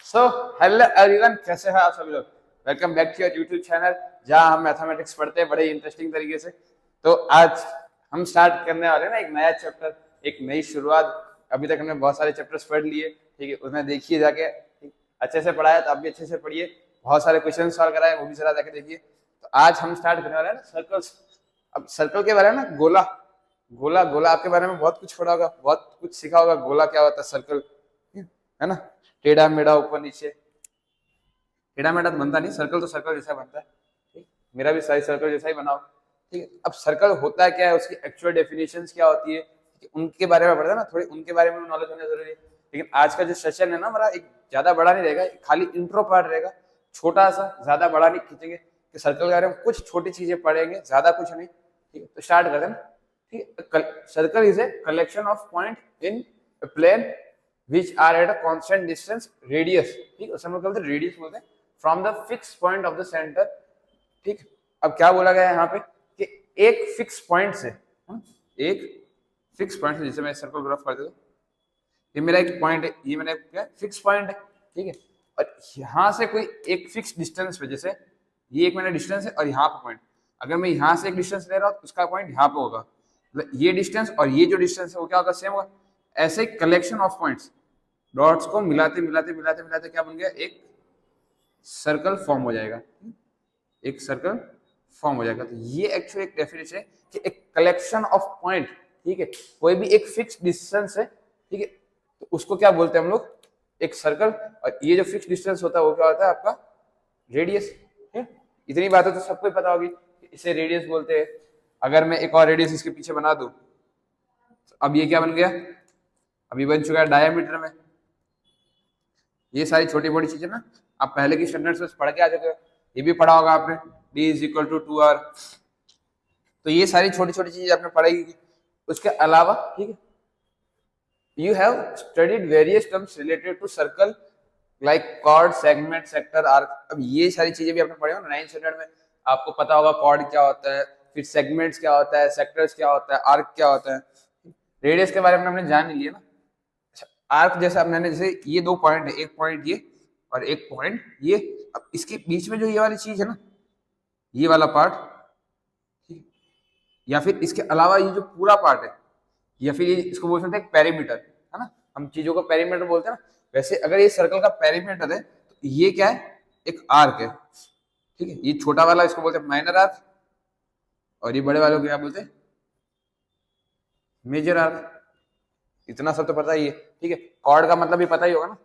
So hello everyone, कैसे हैं आप सभी लोग। Welcome back to your YouTube channel जहां हम मैथमेटिक्स पढ़ते हैं बड़े इंटरेस्टिंग तरीके से। तो आज हम स्टार्ट करने वाले हैं ना एक नया चैप्टर, एक नई शुरुआत। अभी तक हमने बहुत सारे चैप्टर्स पढ़ लिए, ठीक है, उसमें देखिए जाके, ठीक, अच्छे से पढ़ाया तो आप भी अच्छे से पढ़िए। बहुत सारे क्वेश्चन सॉल्व कराए, वो भी जरा जाके देखिए। तो आज हम स्टार्ट करने वाले हैं ना सर्कल्स। अब सर्कल के बारे में ना, गोला गोला गोला आपके बारे में बहुत कुछ पढ़ा होगा, बहुत कुछ सीखा होगा। गोला क्या होता है, सर्कल है ना, टेढ़ा मेढ़ा ऊपर नीचे। टेढ़ा मेढ़ा तो बनता नहीं, सर्कल तो सर्कल जैसा बनता है। ठीक, मेरा भी साइज सर्कल जैसा ही बनाओ। ठीक है, अब सर्कल होता है क्या है, उसकी एक्चुअल डेफिनेशंस क्या होती है, उनके बारे में पढ़ना है ना, थोड़ी उनके बारे में नॉलेज होना जरूरी है। लेकिन आज का जो सेशन है ना हमारा, एक ज्यादा बड़ा नहीं रहेगा, खाली इंट्रो पार्ट रहेगा, छोटा सा, ज्यादा बड़ा नहीं खींचेंगे कि सर्कल के बारे में कुछ छोटी चीजें पढ़ेंगे, ज्यादा कुछ नहीं। ठीक है, तो स्टार्ट करते हैं ना। ठीक है, circle is a collection of point in plane which are at a constant distance radius। ठीक, उसे हम लोग बोलते हैं रेडियस बोलते हैं, from the fix point of the centre. ठीक, अब क्या बोला गया है यहाँ पे कि एक फिक्स पॉइंट से, एक फिक्स पॉइंट से, जैसे मैं सर्कल ग्राफ कर देता हूँ, ये मेरा एक पॉइंट है, ये मेरा क्या फिक्स पॉइंट है। ठीक है, और यहाँ से कोई एक फिक्स डिस्टेंस पे, जैसे ये एक मेरा डिस्टेंस है और यहाँ पे पॉइंट, अगर मैं यहाँ से एक डिस्टेंस ले रहा हूँ तो उसका पॉइंट यहाँ पे होगा, मतलब ये डिस्टेंस और ये जो डिस्टेंस है वो क्या होगा, सेम होगा। ऐसे कलेक्शन ऑफ पॉइंट्स, डॉट्स को मिलाते मिलाते मिलाते मिलाते क्या बन गया, एक सर्कल फॉर्म हो जाएगा। एक सर्कल फॉर्म हो जाएगा। तो ये एक्चुअली एक डेफिनेशन है कि एक कलेक्शन ऑफ पॉइंट, ठीक है, कोई भी एक फिक्स डिस्टेंस है, ठीक है, तो उसको क्या बोलते हैं हम लोग, एक सर्कल। और ये जो फिक्स डिस्टेंस होता है वो क्या होता है, आपका रेडियस है। इतनी बातें तो सबको पता होगी, इसे रेडियस बोलते हैं। अगर मैं एक और रेडियस इसके पीछे बना दूं, अब ये क्या बन गया, अभी बन चुका है डायमीटर में। ये सारी छोटी मोटी चीजें ना आप पहले की स्टैंडर्ड्स में पढ़ के आ चुके हो, ये भी पढ़ा होगा आपने, d is equal to 2r। तो ये सारी छोटी छोटी चीजें आपने पढ़ाई। उसके अलावा, ठीक है, you have studied various terms related to circle like chord, segment, sector, arc. अब ये सारी चीजें भी आपने पढ़े हो ना 9th स्टैंडर्ड में। आपको पता होगा कॉर्ड क्या होता है, फिर सेगमेंट्स क्या होता है, सेक्टर्स क्या होता है, आर्क क्या होता है। रेडियस के बारे में हमने जान लिया ना। आर्क जैसा मैंने, जैसे ये दो पॉइंट है, एक पॉइंट ये और एक पॉइंट ये। अब इसके बीच में जो ये वाली चीज है ना, ये वाला पार्ट, ठीक, या फिर इसके अलावा ये जो पूरा पार्ट है, या फिर ये इसको बोल सकते हैं पेरीमीटर, है ना। हम चीजों को पेरीमीटर बोलते हैं ना। वैसे अगर ये सर्कल का पेरीमीटर है तो ये क्या है, एक आर्क है। ठीक है, ये छोटा वाला इसको बोलते हैं माइनर आर्क, और ये बड़े वालों को क्या बोलते हैं, मेजर आर्क। इतना सब तो पता ही है। ठीक है, कॉर्ड का मतलब भी पता ही होगा ना।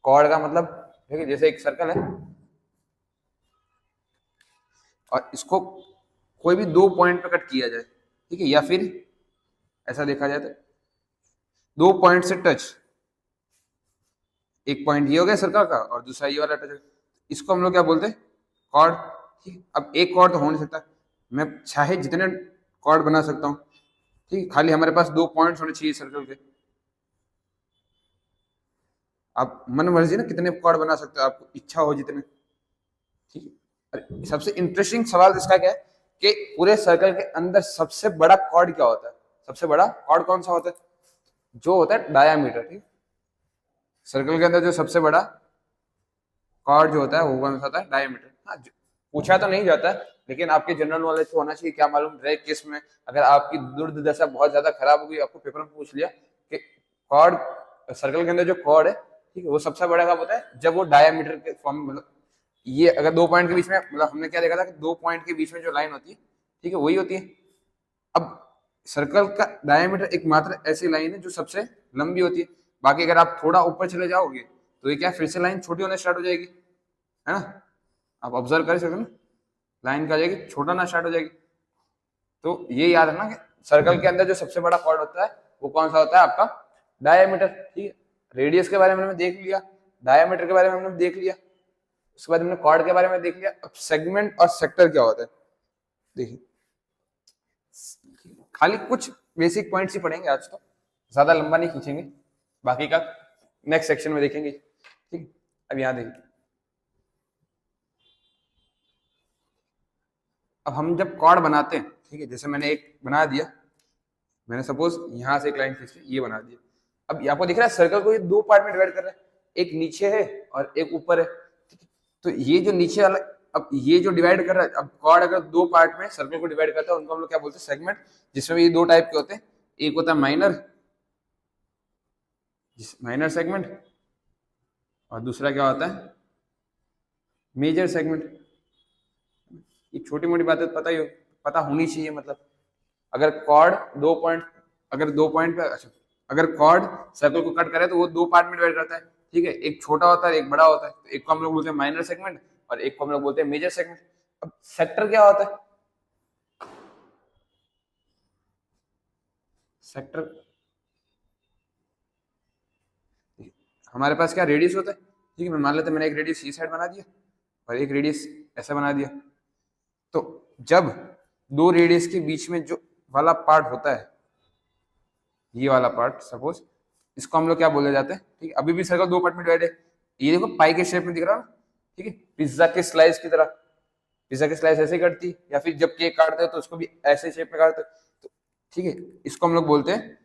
कॉर्ड का मतलब, ठीक है, जैसे एक सर्कल है और इसको कोई भी दो पॉइंट पे कट किया जाए, ठीक है, या फिर ऐसा देखा जाए तो दो पॉइंट से टच, एक पॉइंट ये हो गया सर्कल का और दूसरा ये वाला टच, इसको हम लोग क्या बोलते हैं, कॉर्ड। ठीक, अब एक कॉर्ड तो हो नहीं सकता, मैं चाहे जितने कॉर्ड बना सकता हूँ, ठीक, खाली हमारे पास दो पॉइंट्स होने चाहिए सर्कल के। आप मन मर्जी ना कितने कॉर्ड बना सकते हो, आपको इच्छा हो जितने। ठीक है, सबसे इंटरेस्टिंग सवाल इसका क्या है कि पूरे सर्कल के अंदर सबसे बड़ा कॉर्ड क्या होता है, सबसे बड़ा कॉर्ड कौन सा होता है, जो होता है डायामीटर। ठीक, सर्कल के अंदर जो सबसे बड़ा कॉर्ड जो होता है वो कौन सा होता है, डायामीटर। हाँ, पूछा तो नहीं जाता, लेकिन आपके जनरल नॉलेज तो होना चाहिए। क्या मालूम रहे केस में अगर आपकी दुर्दशा बहुत ज्यादा खराब हो गई, आपको पेपर में पूछ लिया कि कॉर्ड, सर्कल के अंदर जो कॉर्ड है, ठीक है, वो सबसे बड़ा कब होता है, जब वो डायामीटर के फॉर्म में, मतलब ये अगर दो पॉइंट के बीच में, मतलब हमने क्या देखा था कि दो पॉइंट के बीच में जो लाइन होती है, ठीक है, वही होती है। अब सर्कल का डायमीटर एकमात्र ऐसी लाइन है जो सबसे लंबी होती है। बाकी अगर आप थोड़ा ऊपर चले जाओगे तो ये क्या, फिर से लाइन छोटी होने स्टार्ट हो जाएगी, है ना। आप ऑब्जर्व कर सकते हो ना, लाइन क्या हो जाएगी, छोटा ना स्टार्ट हो जाएगी। तो ये याद रखना कि सर्कल के अंदर जो सबसे बड़ा कॉर्ड होता है वो कौन सा होता है, आपका डायमीटर। ठीक है, रेडियस के बारे में हमने देख लिया, डायमीटर के बारे में हमने देख लिया, उसके बाद हमने कॉर्ड के बारे में देख लिया। अब सेगमेंट और सेक्टर क्या होता है, देखिए, खाली कुछ बेसिक पॉइंट्स ही पढ़ेंगे आज, तो ज्यादा लंबा नहीं खींचेंगे, बाकी का नेक्स्ट सेक्शन में देखेंगे। ठीक, अब यहां देखिए, अब हम जब कॉर्ड बनाते हैं, ठीक है, जैसे मैंने एक बना दिया, मैंने सपोज यहां से एक लाइन खींच ली, ये बना दिया। अब आपको दिख रहा है सर्कल को ये दो पार्ट में डिवाइड कर रहा है, एक नीचे है और एक ऊपर है। तो ये जो नीचे वाला, अब ये जो डिवाइड कर रहा है, अब कॉर्ड अगर दो पार्ट में सर्कल को डिवाइड करता है उनको हम लोग क्या बोलते हैं, सेगमेंट, जिसमें ये दो टाइप के होते हैं, एक होता है माइनर सेगमेंट और दूसरा क्या होता है, मेजर सेगमेंट। ये छोटी मोटी बातें पता होनी चाहिए। मतलब अगर कॉर्ड दो पॉइंट, अगर दो पॉइंट पे, अच्छा, अगर कॉर्ड सर्कल को कट करे तो वो दो पार्ट में डिवाइड करता है, ठीक है, एक छोटा होता है एक बड़ा होता है। तो एक को हम लोग बोलते हैं माइनर सेगमेंट और एक को हम लोग बोलते हैं मेजर सेगमेंट। अब सेक्टर क्या होता है, सेक्टर हमारे पास क्या रेडियस होता है, ठीक है, मैं मान लेते मैंने एक रेडियस ई साइड बना दिया और एक रेडियस ऐसा बना दिया। तो जब दो रेडियस के बीच में जो वाला पार्ट होता है, ये वाला पार्ट सपोज, इसको हम लोग क्या बोले जाते हैं, ठीक है, अभी भी सर्कल दो पार्ट में डिवाइड है। ये देखो पाई के शेप में दिख रहा है, ठीक है, पिज्जा के स्लाइस की तरह। पिज्जा की स्लाइस ऐसे कटती, या फिर जब केक काटते हैं तो उसको भी ऐसे शेप में काटते, तो ठीक है, इसको हम लोग बोलते हैं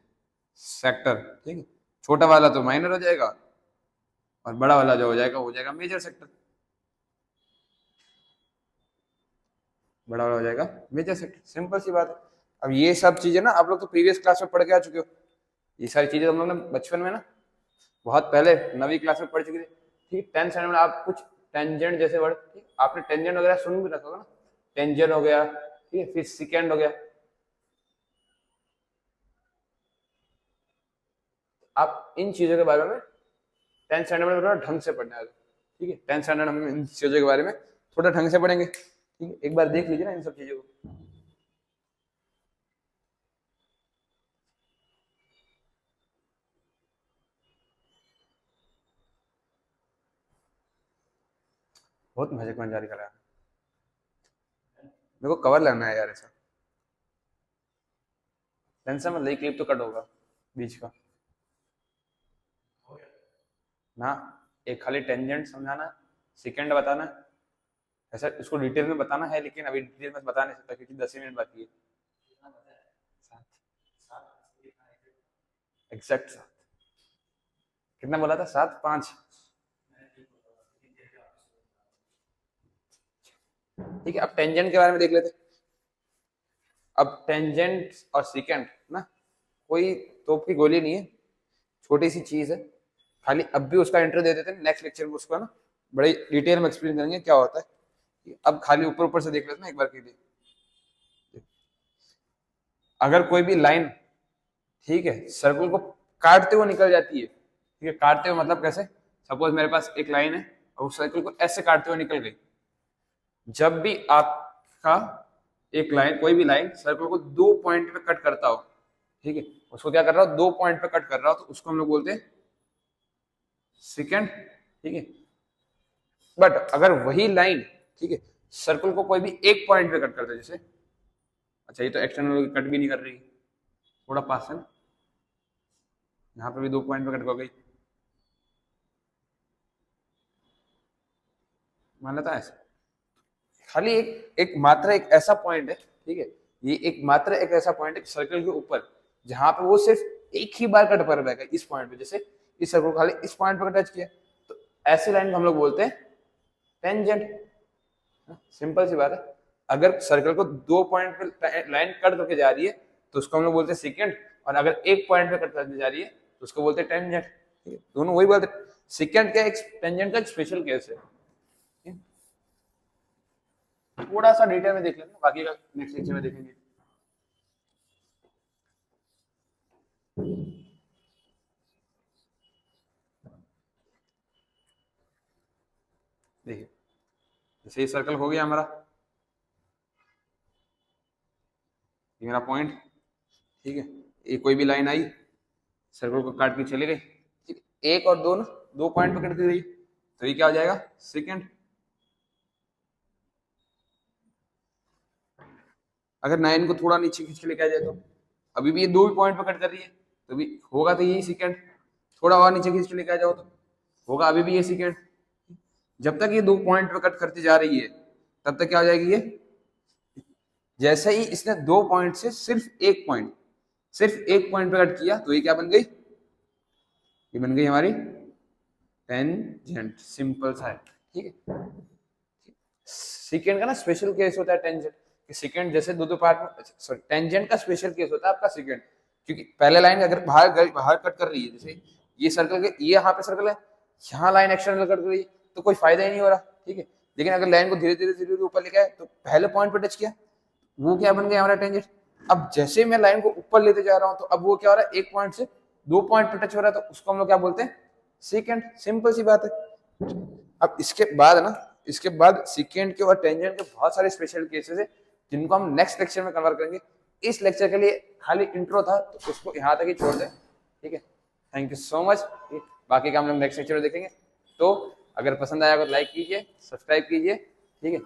सेक्टर, ठीक है। छोटा वाला तो माइनर हो जाएगा और बड़ा वाला जो हो जाएगा मेजर सेक्टर। बड़ा वाला हो जाएगा मेजर सेक्टर, सिंपल सी बात है। अब ये सब चीजें ना आप लोग तो प्रीवियस क्लास में पढ़ के आ चुके हो, ये सारी चीजें हम लोग ने बचपन में ना बहुत पहले 9वीं क्लास में पढ़ चुके थे, ठीक। 10th स्टैंडर्ड में आप कुछ टेंजेंट जैसे वर्ड, ठीक, आपने टेंजेंट वगैरह सुन भी रखा होगा ना, टेंजेंट हो गया, ठीक है, फिर सिकेंड हो गया। आप इन चीजों के बारे में 10th स्टैंडर्ड में थोड़ा ढंग से पढ़ना है, ठीक है। 10th स्टैंडर्ड हम इन चीजों के बारे में थोड़ा ढंग से पढ़ेंगे, ठीक है। एक बार देख लीजिए ना इन सब चीजों को। बहुत मजे को जारी करा, मेरे को कवर लेना है यार ऐसा। टेंशन मत ले, क्लिप तो कट होगा बीच का ना। एक खाली टेंजेंट समझाना, सेकंड बताना, ऐसा इसको डिटेल में बताना है, लेकिन अभी डिटेल में बता नहीं सकता क्योंकि 10 मिनट बाकी है। एग्जैक्ट 7, कितना बोला था, 7 5, ठीक है। अब टेंजेंट के बारे में देख लेते। अब टेंजेंट और सेकंड ना कोई तोप की गोली नहीं है, छोटी सी चीज है, खाली अब भी उसका इंट्रो दे देते हैं, नेक्स्ट लेक्चर में उसको ना बड़े डिटेल में एक्सप्लेन करेंगे क्या होता है। अब खाली ऊपर ऊपर से देख लेते ना एक बार के लिए। अगर कोई भी लाइन, ठीक है, सर्कल को काटते हुए निकल जाती है, ठीक है, काटते हुए मतलब कैसे, सपोज मेरे पास एक लाइन है और उस सर्कल को ऐसे काटते हुए निकल गई। जब भी आपका एक लाइन, कोई भी लाइन सर्कल को दो पॉइंट पे कट करता हो, ठीक है, उसको क्या कर रहा हो, दो पॉइंट पे कट कर रहा हो, तो उसको हम लोग बोलते हैं सेकंड, ठीक है। बट अगर वही लाइन, ठीक है, सर्कल को कोई भी एक पॉइंट पे कट करता है, जैसे, अच्छा ये तो एक्सटर्नल कट भी नहीं कर रही, थोड़ा पास है ना, यहाँ पे भी दो पॉइंट पे कट हो गई, मान लेता है ऐसे। खाली एक मात्र एक ऐसा पॉइंट है, ठीक है, ये एक मात्र एक ऐसा पॉइंट है सर्कल के ऊपर जहां पे वो सिर्फ एक ही बार कट कर पाएगा इस पॉइंट पे। जैसे इस सर्कल को खाली इस पॉइंट पे टच किया, तो ऐसे लाइन को हम लोग बोलते हैं टेंजेंट। सिंपल सी बात है। अगर सर्कल को दो पॉइंट पे लाइन कट करके जा रही है तो उसको हम लोग बोलते हैं सेकंड, और अगर एक पॉइंट पे कट करके जा रही है तो उसको बोलते हैं टेंजेंट, ठीक है। दोनों वही बोलते हैं, सेकंड का एक टेंजेंट का एक स्पेशल केस है। थोड़ा सा डिटेल में देख लेंगे, बाकी का नेक्स्ट लेक्चर में देखेंगे। देखिए जैसे ये सर्कल हो गया हमारा, ये मेरा पॉइंट, ठीक है, ये कोई भी लाइन आई सर्कल को काट के चली गई, ठीक है, एक और दो ना दो पॉइंट पे कट गई, तो ये क्या हो जाएगा, सेकंड। अगर 9 को थोड़ा नीचे खींच के लेके आ जाए तो अभी भी ये दो भी पॉइंट पे कट कर रही है, तो भी होगा तो यही सेकंड। थोड़ा और नीचे खींच के लेके आ जाओ तो होगा अभी भी ये सेकंड। जब तक ये दो पॉइंट पे कट करती जा रही है तब तक क्या हो जाएगी ये, जैसे ही इसने दो पॉइंट से सिर्फ एक पॉइंट पे कट किया तो ये क्या बन गई, ये बन गई हमारी टेंजेंट सिंपल सा है, ठीक है। सेकेंड का ना स्पेशल केस होता है टेंजेंट कि सेकेंड जैसे दो पार्ट में, सॉरी टेंजेंट का स्पेशल केस होता है आपका सेकेंड, क्योंकि पहले लाइन अगर बाहर कट कर रही है, जैसे ये सर्कल के ये यहाँ पे सर्कल है, यहाँ लाइन एक्सटर्नल कट कर रही है, तो कोई फायदा ही नहीं हो रहा, ठीक है। लेकिन अगर लाइन को धीरे धीरे ऊपर लेके आए तो पहले पॉइंट पे टच किया, वो क्या बन गया हमारा टेंजेंट। अब जैसे मैं लाइन को ऊपर लेते जा रहा हूँ तो अब वो क्या हो रहा है, एक पॉइंट से दो पॉइंट पे टच हो रहा है, तो उसको हम लोग क्या बोलते हैं, सेकेंड। सिंपल सी बात है। अब इसके बाद ना, इसके बाद सेकेंड के और टेंजेंट के बहुत सारे स्पेशल केसेस है जिनको हम नेक्स्ट लेक्चर में कवर करेंगे। इस लेक्चर के लिए खाली इंट्रो था तो उसको यहाँ तक ही छोड़ दें, ठीक है। Thank you so much. बाकी का हम लोग नेक्स्ट लेक्चर में देखेंगे। तो अगर पसंद आया तो लाइक कीजिए, सब्सक्राइब कीजिए, ठीक है।